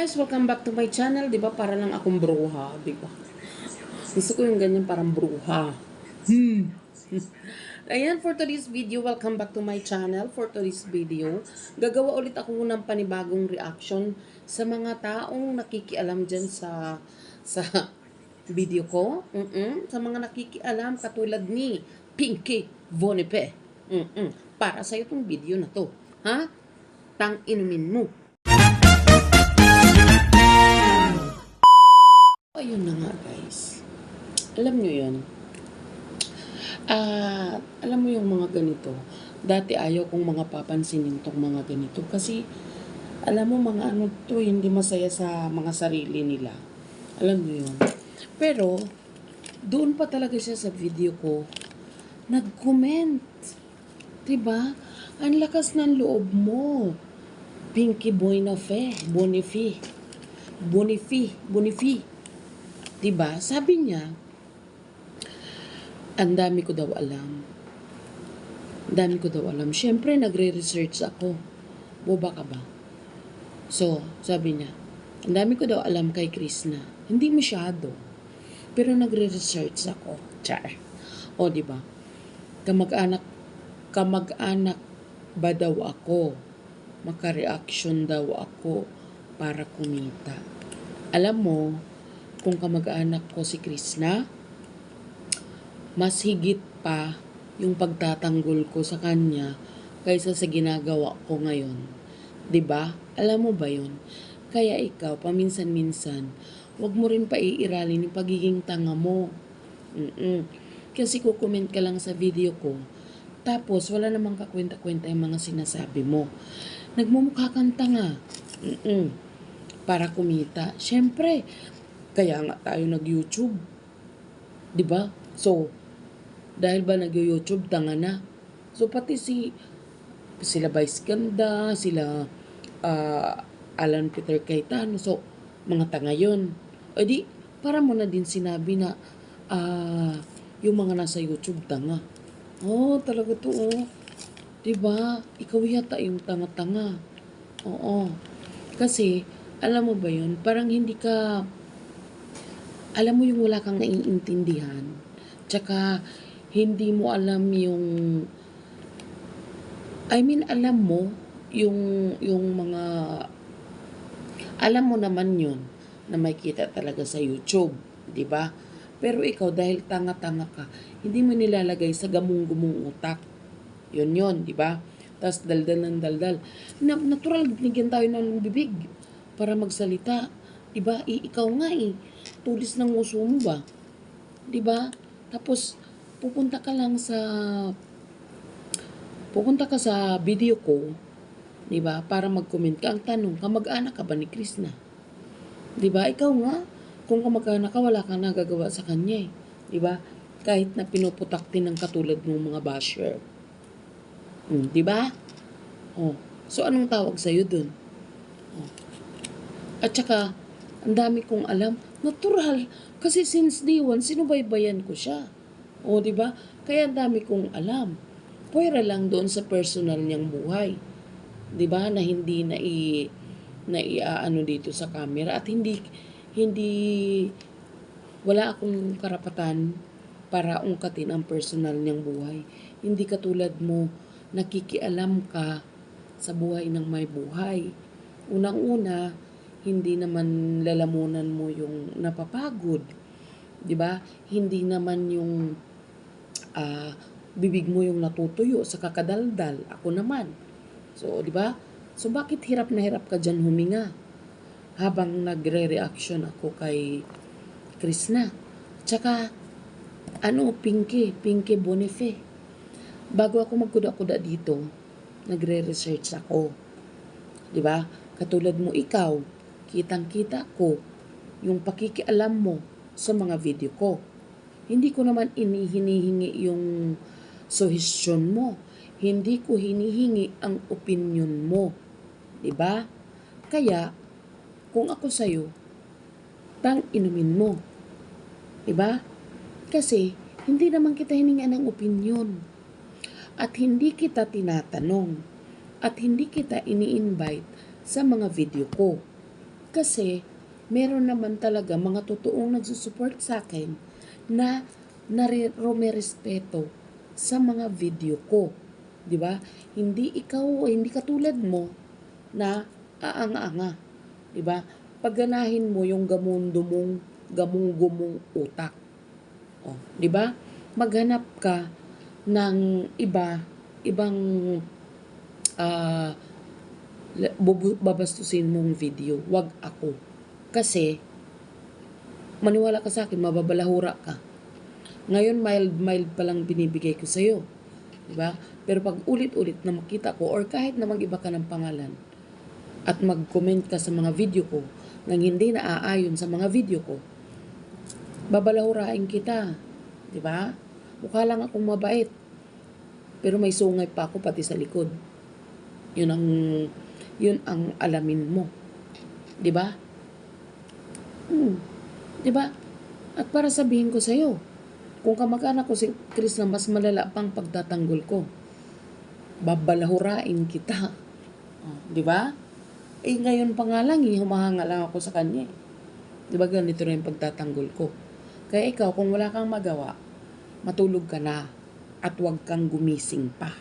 guys, welcome back to my channel. 'Di ba? Para lang akong bruha, 'di ba? Gusto ko yung ganyan parang bruha. Ayan, for today's video, welcome back to my channel. For today's video, gagawa ulit ako ng panibagong reaction sa mga taong nakikialam dyan sa video ko. Sa mga nakikialam katulad ni Pinky Bonife. Para sa itong video na to. Ha? Tang inumin mo. Ayun na nga guys. Alam nyo yun. Alam mo yung mga ganito. Dati ayaw kong mga papansinin tong mga ganito. Kasi alam mo mga ano to, hindi masaya sa mga sarili nila. Alam mo yun. Pero doon pa talaga siya sa video ko. Nag-comment. Diba? Ang lakas ng loob mo. Pinky Bonife. Bonife. Diba? Sabi niya, ang dami ko daw alam. Siyempre, nagre-research ako. Boba ka ba? So, sabi niya, ang dami ko daw alam kay Krishna. Hindi masyado. Pero nagre-research ako. Char. O, diba? Kamag-anak ba daw ako? Maka-reaction daw ako para kumita. Alam mo, kung kamag-anak ko si Krishna, mas higit pa yung pagtatanggol ko sa kanya kaysa sa ginagawa ko ngayon. 'Di ba? Alam mo ba 'yon? Kaya ikaw, paminsan-minsan, wag mo rin paiiralin yung pagiging tanga mo. Kasi kukomment ka lang sa video ko, tapos wala namang kakwenta-kwenta yung mga sinasabi mo. Nagmumukha kang tanga. Para kumita. Siyempre, kaya nga tayo nag-YouTube. 'Di ba? So, dahil ba nag-YouTube, tanga na. So, pati sila Vice Ganda, sila Alan Peter Cayetano. So, mga tanga yun. O di, para mo na din sinabi na yung mga nasa YouTube, tanga. Oh, talaga to, oh. Diba? Ikaw yata yung tanga-tanga. Oo. Kasi, alam mo ba yun? Parang hindi ka, alam mo yung wala kang naiintindihan. Tsaka, hindi mo alam yung, alam mo yung mga, alam mo naman yun na may kita talaga sa YouTube, di ba? Pero ikaw, dahil tanga-tanga ka, hindi mo nilalagay sa gamung-gumong utak. Yun, di ba? Tapos daldal ng daldal. Natural, binigyan tayo ng bibig para magsalita. Di ba? Ikaw nga tulis ng uso mo ba? Di ba? Tapos, pupunta ka sa video ko, 'di ba? Para mag-comment ka. Ang tanong, kamag-anak ka ba ni Krishna? 'Di ba? Ikaw nga, kung kamag-anak ka, wala kang nagagawa sa kanya, 'di ba? Kahit na pinuputak din ng katulad ng mga basher. 'Di ba? Oh. So anong tawag sa iyo doon? Oh. At saka, ang dami kong alam, natural kasi since day one, sinubaybayan ko siya. O, di ba? Kaya dami kong alam. Pwera lang doon sa personal niyang buhay. Di ba? Na hindi dito sa camera at hindi wala akong karapatan para ungkatin ang personal niyang buhay. Hindi katulad mo, nakikialam ka sa buhay ng may buhay. Unang-una, hindi naman lalamunan mo yung napapagod. 'Di ba? Hindi naman yung bibig mo yung natutuyo sa kakadaldal. Ako naman. So, 'di ba? So, bakit hirap na hirap ka diyan huminga habang nagre-reaction ako kay Krishna? Tsaka Pinky Bonife. Bago ako magkuda-kuda dito, nagre-research ako. 'Di ba? Katulad mo ikaw, kitang-kita ko yung pakikialam mo sa mga video ko. Hindi ko naman hinihingi yung suggestion mo. Hindi ko hinihingi ang opinion mo. 'Di ba? Kaya, kung ako sa'yo, tang inumin mo. 'Di ba? Kasi, hindi naman kita hiningan ng opinion. At hindi kita tinatanong. At hindi kita ini-invite sa mga video ko. Kasi, meron naman talaga mga totoong nagsusupport sa akin na respeto sa mga video ko. 'Di ba? Hindi katulad mo na aanga-anga. 'Di ba? Pagganahin mo yung gamung-gumong utak. Oh, 'di ba? Maghanap ka ng ibang ah babastusin mong video. Wag ako. Kasi maniwala ka sa akin, mababalahura ka. Ngayon mild pa lang binibigay ko sa iyo. 'Di ba? Pero pag ulit-ulit na makita ko or kahit na mag-iba ka ng pangalan at mag-comment ka sa mga video ko nang hindi naaayon sa mga video ko, babalahurain kita. 'Di ba? Mukha lang akong mabait. Pero may sungay pa ako pati sa likod. Yun ang alamin mo. 'Di ba? 'Di ba? At para sabihin ko sa iyo, kung kamag-anak ko si Chris na mas malala pang pagtatanggol ko, babalahurain kita. Oh, 'di ba? Ngayon pa nga lang, humahanga lang ako sa kanya. 'Di ba ganito rin yung pagtatanggol ko? Kaya ikaw, kung wala kang magawa, matulog ka na at huwag kang gumising pa.